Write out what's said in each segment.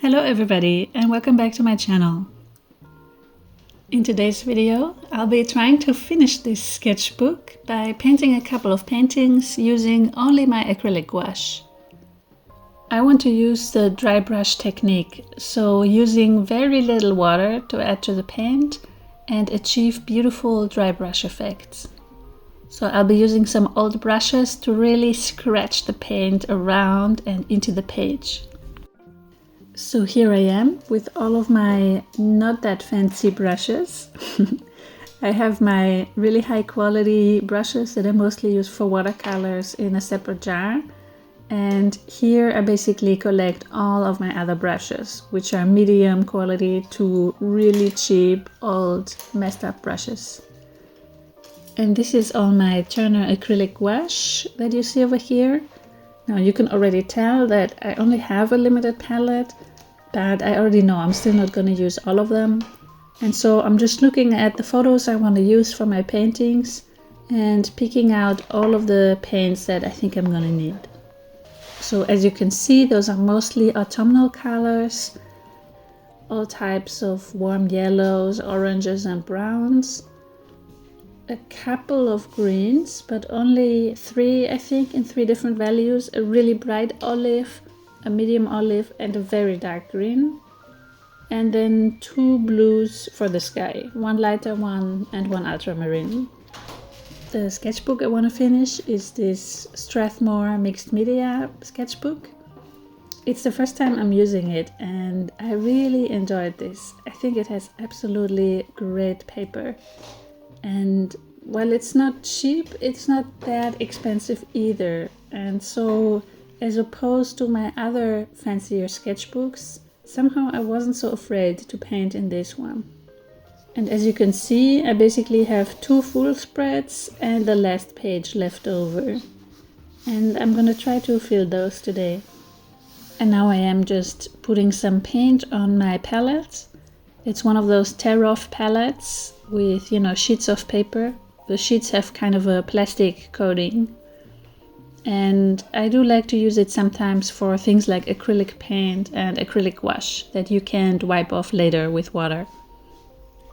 Hello everybody and welcome back to my channel. In today's video I'll be trying to finish this sketchbook by painting a couple of paintings using only my acrylic gouache. I want to use the dry brush technique, so using very little water to add to the paint and achieve beautiful dry brush effects. So I'll be using some old brushes to really scratch the paint around and into the page. So here I am with all of my not that fancy brushes. I have my really high quality brushes that I mostly use for watercolors in a separate jar. And here I basically collect all of my other brushes, which are medium quality to really cheap, old, messed up brushes. And this is all my Turner acrylic gouache that you see over here. Now you can already tell that I only have a limited palette, but I already know I'm still not going to use all of them. And so I'm just looking at the photos I want to use for my paintings and picking out all of the paints that I think I'm going to need. So as you can see, those are mostly autumnal colors, all types of warm yellows, oranges and browns. A couple of greens, but only three, I think, in three different values. A really bright olive, a medium olive and a very dark green. And then two blues for the sky, one lighter one and one ultramarine. The sketchbook I want to finish is this Strathmore mixed media sketchbook. It's the first time I'm using it and I really enjoyed this. I think it has absolutely great paper. And while it's not cheap, it's not that expensive either. And so as opposed to my other fancier sketchbooks, somehow I wasn't so afraid to paint in this one. And as you can see, I basically have two full spreads and the last page left over. And I'm gonna try to fill those today. And now I am just putting some paint on my palette. It's one of those tear-off palettes with, sheets of paper. The sheets have kind of a plastic coating. And I do like to use it sometimes for things like acrylic paint and acrylic gouache that you can't wipe off later with water.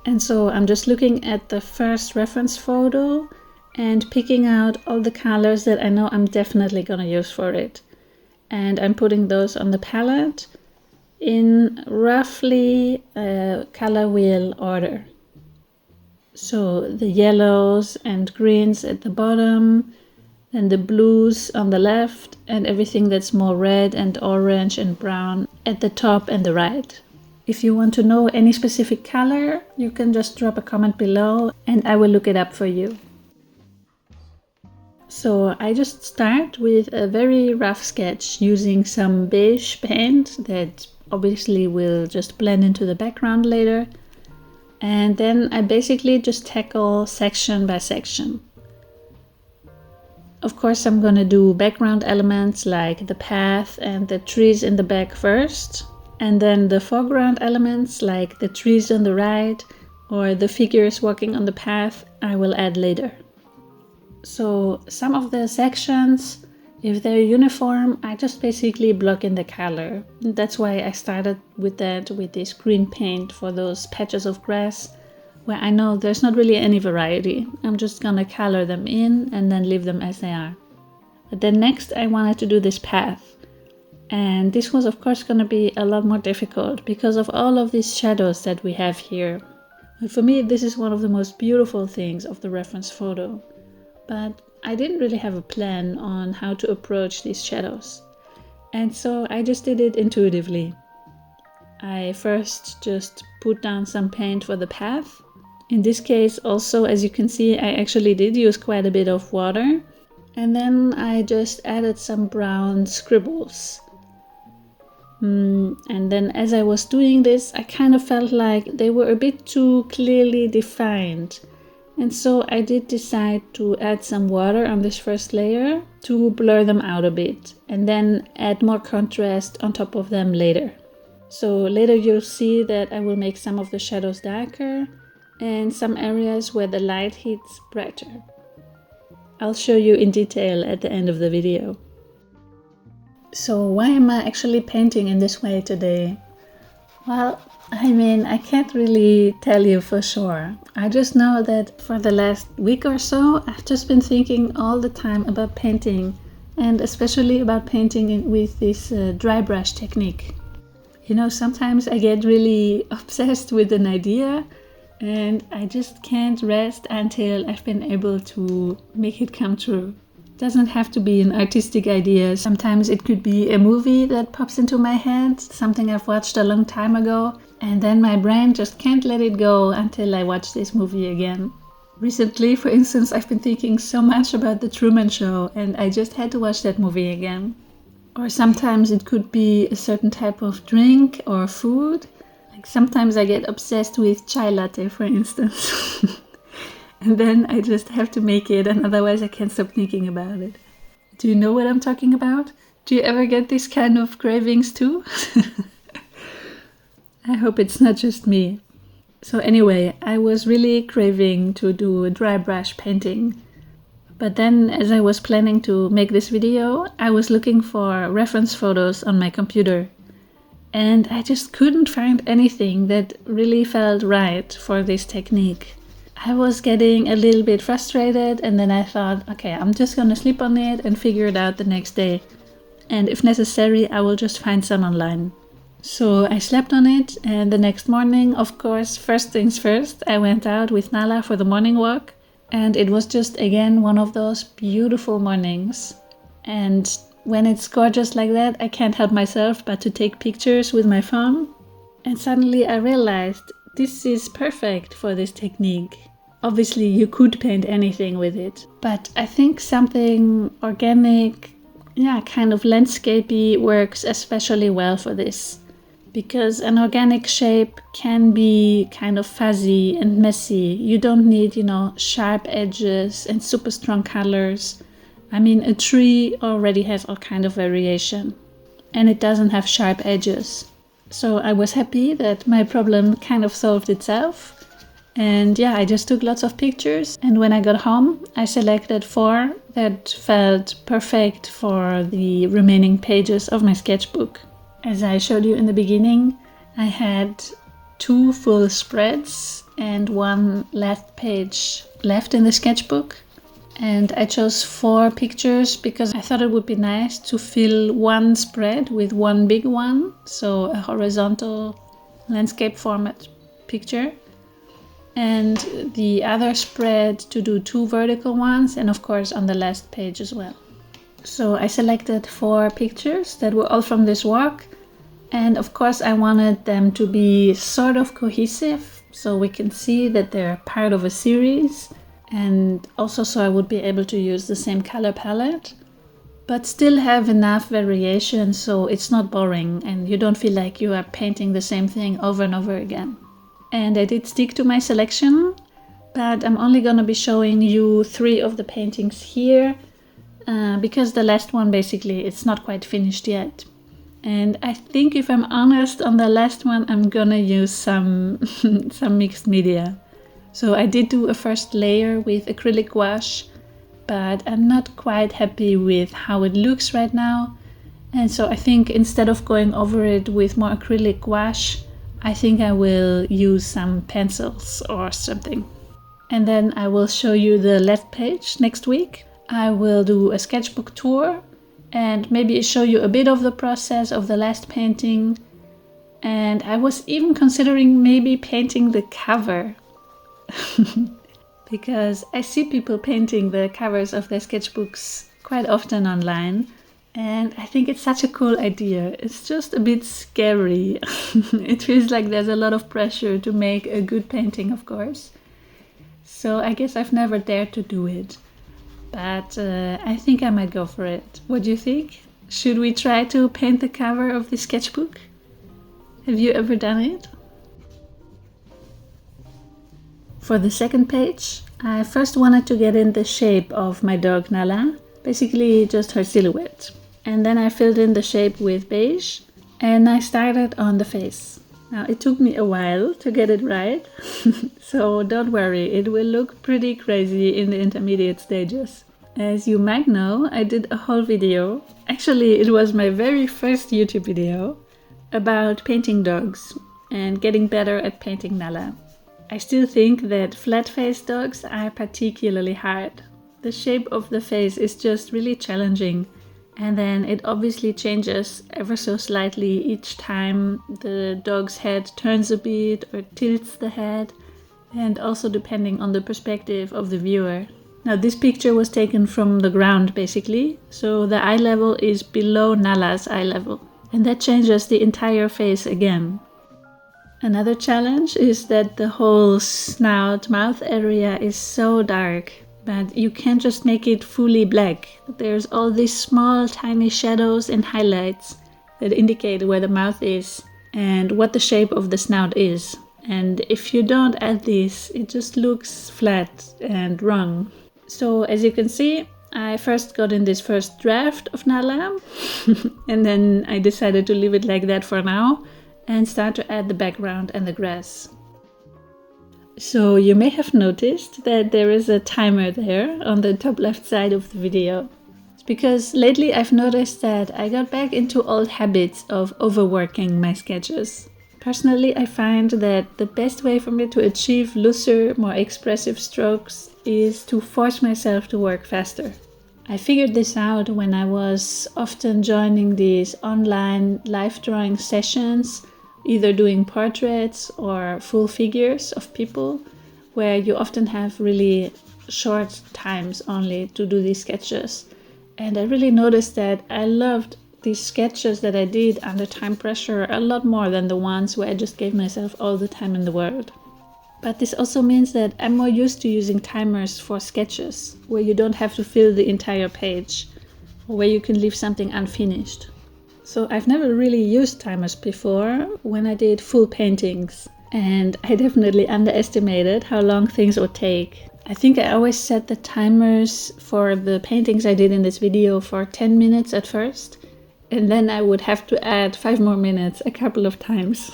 And so I'm just looking at the first reference photo and picking out all the colors that I know I'm definitely gonna use for it. And I'm putting those on the palette in roughly color wheel order. So the yellows and greens at the bottom, and the blues on the left, and everything that's more red and orange and brown at the top and the right. If you want to know any specific color, you can just drop a comment below and I will look it up for you. So I just start with a very rough sketch using some beige paint that obviously will just blend into the background later. And then I basically just tackle section by section. Of course, I'm gonna do background elements like the path and the trees in the back first. And then the foreground elements like the trees on the right or the figures walking on the path I will add later. So some of the sections, if they're uniform, I just basically block in the color. That's why I started with that, with this green paint for those patches of grass where I know there's not really any variety. I'm just gonna color them in and then leave them as they are. But then next I wanted to do this path. And this was of course going to be a lot more difficult because of all of these shadows that we have here. And for me, this is one of the most beautiful things of the reference photo. But I didn't really have a plan on how to approach these shadows. And so I just did it intuitively. I first just put down some paint for the path. In this case also, as you can see, I actually did use quite a bit of water. And then I just added some brown scribbles. And then as I was doing this, I kind of felt like they were a bit too clearly defined. And so I did decide to add some water on this first layer to blur them out a bit and then add more contrast on top of them later. So later you'll see that I will make some of the shadows darker and some areas where the light hits brighter. I'll show you in detail at the end of the video. So why am I actually painting in this way today? Well, I mean, I can't really tell you for sure. I just know that for the last week or so, I've just been thinking all the time about painting, and especially about painting with this dry brush technique. You know, sometimes I get really obsessed with an idea and I just can't rest until I've been able to make it come true. It doesn't have to be an artistic idea. Sometimes it could be a movie that pops into my head, something I've watched a long time ago, and then my brain just can't let it go until I watch this movie again. Recently, for instance, I've been thinking so much about The Truman Show and I just had to watch that movie again. Or sometimes it could be a certain type of drink or food. Like sometimes I get obsessed with chai latte, for instance. And then I just have to make it, and otherwise I can't stop thinking about it. Do you know what I'm talking about? Do you ever get this kind of cravings too? I hope it's not just me. So anyway, I was really craving to do a dry brush painting. But then, as I was planning to make this video, I was looking for reference photos on my computer. And I just couldn't find anything that really felt right for this technique. I was getting a little bit frustrated, and then I thought, okay, I'm just gonna sleep on it and figure it out the next day. And if necessary, I will just find some online. So I slept on it, and the next morning, of course, first things first, I went out with Nala for the morning walk. And it was just, again, one of those beautiful mornings. And when it's gorgeous like that, I can't help myself but to take pictures with my phone. And suddenly I realized this is perfect for this technique. Obviously, you could paint anything with it. But I think something organic, kind of landscapey works especially well for this. Because an organic shape can be kind of fuzzy and messy. You don't need, sharp edges and super strong colors. I mean, a tree already has all kind of variation. And it doesn't have sharp edges. So I was happy that my problem kind of solved itself. And I just took lots of pictures. And when I got home, I selected 4 that felt perfect for the remaining pages of my sketchbook. As I showed you in the beginning, I had 2 full spreads and 1 last page left in the sketchbook. And I chose 4 pictures because I thought it would be nice to fill 1 spread with 1 big one, so a horizontal landscape format picture. And the other spread to do 2 vertical ones, and of course on the last page as well. So I selected 4 pictures that were all from this walk. And of course I wanted them to be sort of cohesive, so we can see that they're part of a series. And also so I would be able to use the same color palette, but still have enough variation so it's not boring and you don't feel like you are painting the same thing over and over again. And I did stick to my selection, but I'm only gonna be showing you 3 of the paintings here, because the last one basically it's not quite finished yet. And I think if I'm honest, on the last one I'm gonna use some mixed media. So I did do a first layer with acrylic gouache, but I'm not quite happy with how it looks right now. And so I think instead of going over it with more acrylic gouache, I think I will use some pencils or something. And then I will show you the last page next week. I will do a sketchbook tour and maybe show you a bit of the process of the last painting. And I was even considering maybe painting the cover. Because I see people painting the covers of their sketchbooks quite often online. And I think it's such a cool idea. It's just a bit scary. It feels like there's a lot of pressure to make a good painting, of course. So I guess I've never dared to do it. But I think I might go for it. What do you think? Should we try to paint the cover of the sketchbook? Have you ever done it? For the second page, I first wanted to get in the shape of my dog Nala, basically just her silhouette. And then I filled in the shape with beige, and I started on the face. Now it took me a while to get it right, so don't worry, it will look pretty crazy in the intermediate stages. As you might know, I did a whole video, actually it was my very first YouTube video, about painting dogs and getting better at painting Nala. I still think that flat-faced dogs are particularly hard. The shape of the face is just really challenging, and then it obviously changes ever so slightly each time the dog's head turns a bit or tilts the head, and also depending on the perspective of the viewer. Now this picture was taken from the ground basically, so the eye level is below Nala's eye level, and that changes the entire face again. Another challenge is that the whole snout mouth area is so dark, but you can't just make it fully black. There's all these small tiny shadows and highlights that indicate where the mouth is and what the shape of the snout is. And if you don't add this, it just looks flat and wrong. So as you can see, I first got in this first draft of Nala and then I decided to leave it like that for now and start to add the background and the grass. So you may have noticed that there is a timer there on the top left side of the video. It's because lately I've noticed that I got back into old habits of overworking my sketches. Personally, I find that the best way for me to achieve looser, more expressive strokes is to force myself to work faster. I figured this out when I was often joining these online live drawing sessions, either doing portraits or full figures of people, where you often have really short times only to do these sketches. And I really noticed that I loved these sketches that I did under time pressure a lot more than the ones where I just gave myself all the time in the world. But this also means that I'm more used to using timers for sketches, where you don't have to fill the entire page, or where you can leave something unfinished. So I've never really used timers before when I did full paintings, and I definitely underestimated how long things would take. I think I always set the timers for the paintings I did in this video for 10 minutes at first, and then I would have to add 5 more minutes a couple of times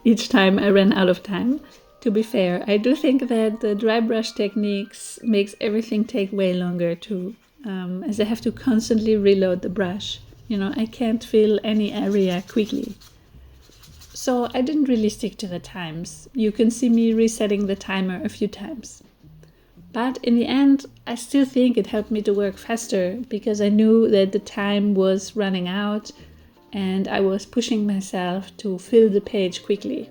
each time I ran out of time. To be fair, I do think that the dry brush techniques makes everything take way longer too, as I have to constantly reload the brush. You know, I can't fill any area quickly. So I didn't really stick to the times. You can see me resetting the timer a few times. But in the end, I still think it helped me to work faster because I knew that the time was running out and I was pushing myself to fill the page quickly.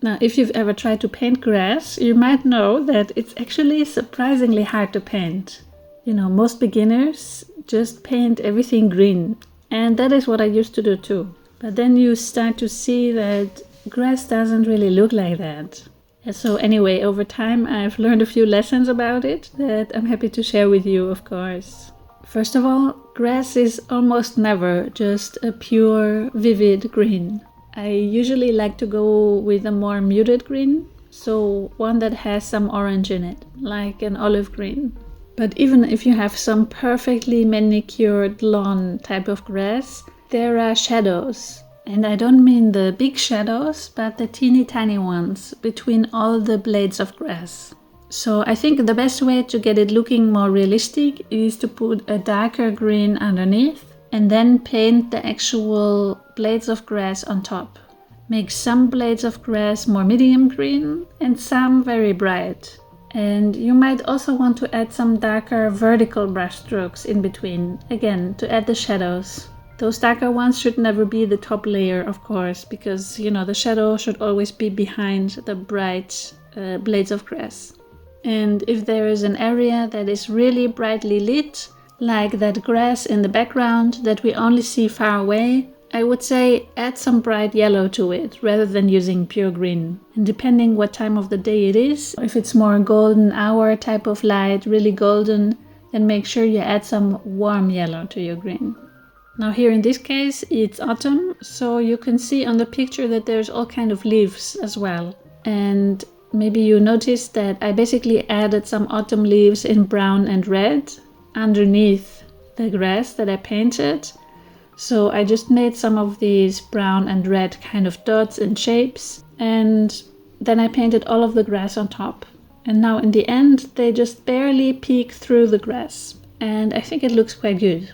Now, if you've ever tried to paint grass, you might know that it's actually surprisingly hard to paint. You know, most beginners just paint everything green, and that is what I used to do too. But then you start to see that grass doesn't really look like that. And so anyway, over time I've learned a few lessons about it that I'm happy to share with you, of course. First of all, grass is almost never just a pure, vivid green. I usually like to go with a more muted green, so one that has some orange in it, like an olive green. But even if you have some perfectly manicured lawn type of grass, there are shadows. And I don't mean the big shadows, but the teeny tiny ones between all the blades of grass. So I think the best way to get it looking more realistic is to put a darker green underneath and then paint the actual blades of grass on top. Make some blades of grass more medium green and some very bright. And you might also want to add some darker vertical brush strokes in between, again, to add the shadows. Those darker ones should never be the top layer, of course, because, you know, the shadow should always be behind the bright blades of grass. And if there is an area that is really brightly lit, like that grass in the background that we only see far away, I would say add some bright yellow to it rather than using pure green. And depending what time of the day it is, if it's more golden hour type of light, really golden, then make sure you add some warm yellow to your green. Now here in this case it's autumn, so you can see on the picture that there's all kind of leaves as well. And maybe you noticed that I basically added some autumn leaves in brown and red underneath the grass that I painted. So I just made some of these brown and red kind of dots and shapes, and then I painted all of the grass on top. And now in the end, they just barely peek through the grass. And I think it looks quite good.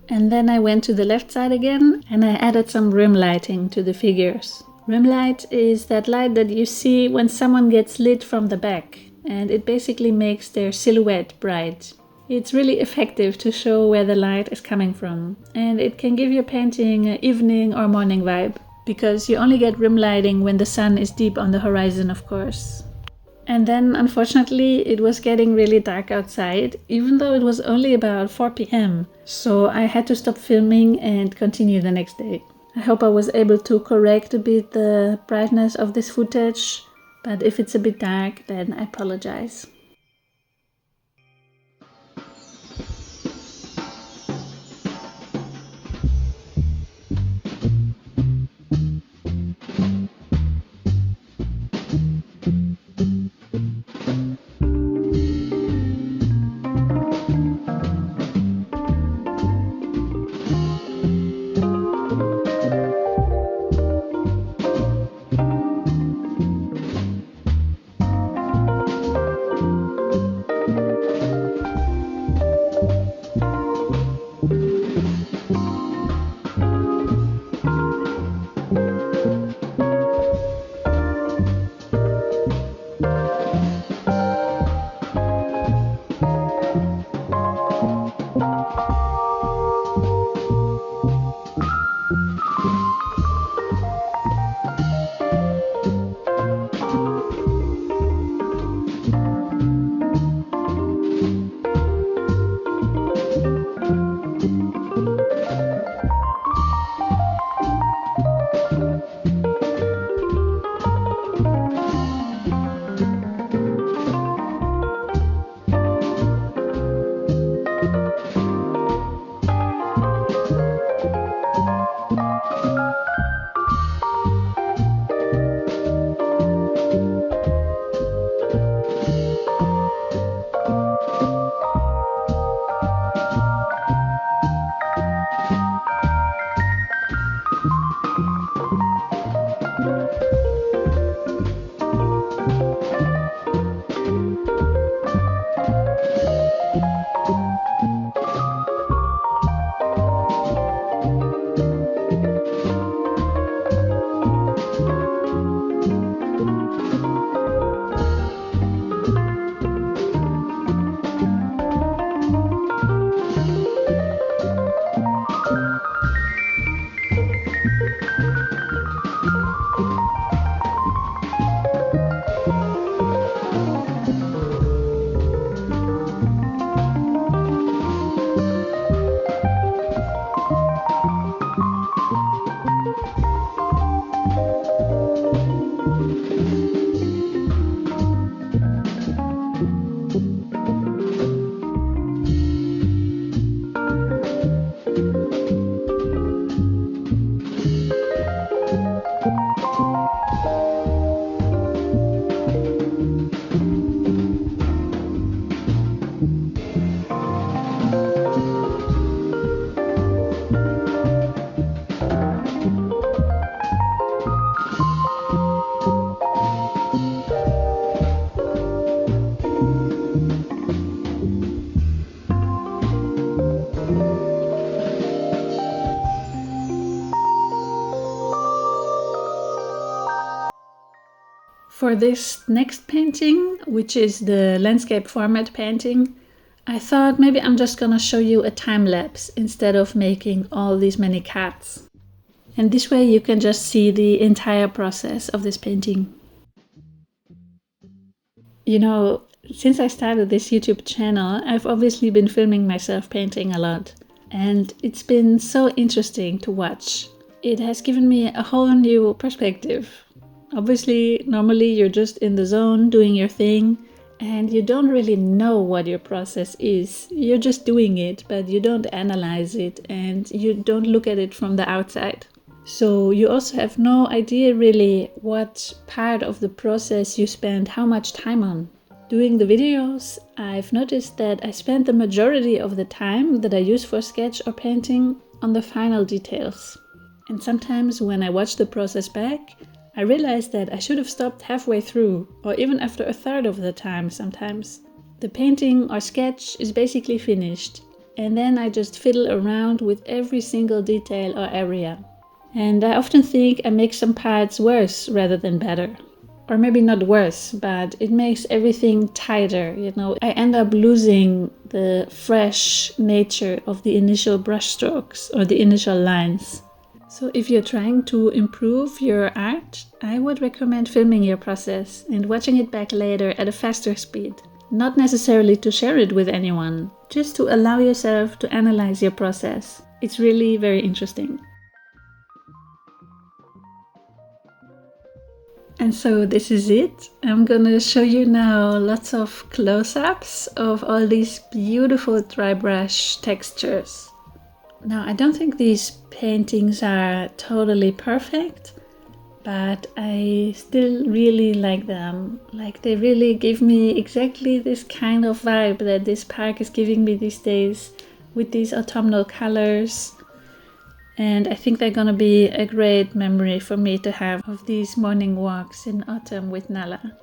And then I went to the left side again and I added some rim lighting to the figures. Rim light is that light that you see when someone gets lit from the back, and it basically makes their silhouette bright. It's really effective to show where the light is coming from, and it can give your painting an evening or morning vibe, because you only get rim lighting when the sun is deep on the horizon, of course. And then, unfortunately, it was getting really dark outside, even though it was only about 4 p.m. So I had to stop filming and continue the next day. I hope I was able to correct a bit the brightness of this footage, but if it's a bit dark, then I apologize. For this next painting, which is the landscape format painting, I thought maybe I'm just gonna show you a time lapse instead of making all these many cuts. And this way you can just see the entire process of this painting. You know, since I started this YouTube channel, I've obviously been filming myself painting a lot. And it's been so interesting to watch. It has given me a whole new perspective. Obviously, normally you're just in the zone doing your thing and you don't really know what your process is. You're just doing it, but you don't analyze it and you don't look at it from the outside. So you also have no idea really what part of the process you spend how much time on. Doing the videos, I've noticed that I spend the majority of the time that I use for sketch or painting on the final details. And sometimes when I watch the process back, I realized that I should have stopped halfway through, or even after a third of the time sometimes. The painting or sketch is basically finished, and then I just fiddle around with every single detail or area. And I often think I make some parts worse rather than better. Or maybe not worse, but it makes everything tighter, you know. I end up losing the fresh nature of the initial brushstrokes or the initial lines. So if you're trying to improve your art, I would recommend filming your process and watching it back later at a faster speed. Not necessarily to share it with anyone, just to allow yourself to analyze your process. It's really very interesting. And so this is it. I'm gonna show you now lots of close-ups of all these beautiful dry brush textures. Now, I don't think these paintings are totally perfect, but I still really like them. Like, they really give me exactly this kind of vibe that this park is giving me these days with these autumnal colors. And I think they're gonna be a great memory for me to have of these morning walks in autumn with Nala.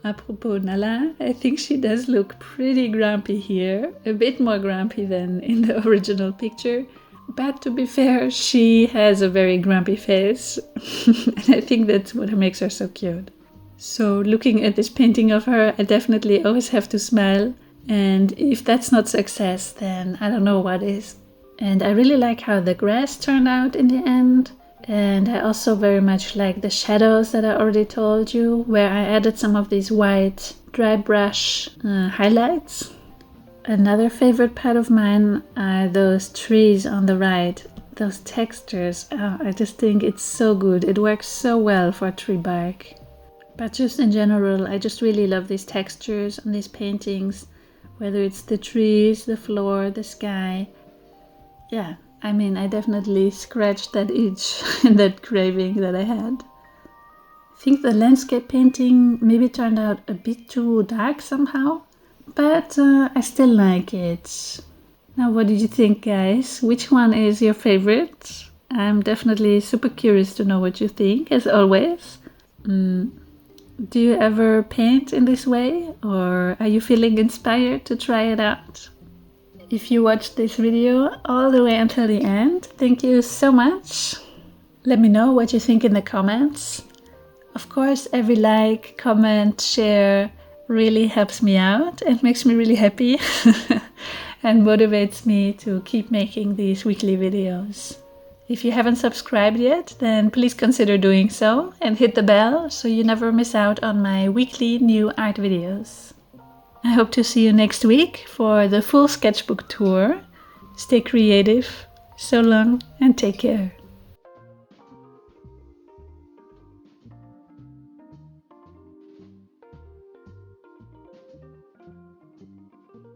Apropos Nala, I think she does look pretty grumpy here, a bit more grumpy than in the original picture. But to be fair, she has a very grumpy face, and I think that's what makes her so cute. So looking at this painting of her, I definitely always have to smile, and if that's not success, then I don't know what is. And I really like how the grass turned out in the end. And I also very much like the shadows that I already told you, where I added some of these white dry brush highlights. Another favorite part of mine are those trees on the right, those textures. I just think it's so good. It works so well for tree bark. But just in general, I just really love these textures on these paintings, whether it's the trees, the floor, the sky. Yeah, I mean, I definitely scratched that itch in that craving that I had. I think the landscape painting maybe turned out a bit too dark somehow, but I still like it. Now, what did you think, guys? Which one is your favorite? I'm definitely super curious to know what you think, as always. Do you ever paint in this way, or are you feeling inspired to try it out? If you watched this video all the way until the end, thank you so much. Let me know what you think in the comments. Of course, every like, comment, share really helps me out and makes me really happy and motivates me to keep making these weekly videos. If you haven't subscribed yet, then please consider doing so and hit the bell so you never miss out on my weekly new art videos. I hope to see you next week for the full sketchbook tour. Stay creative. So long and take care.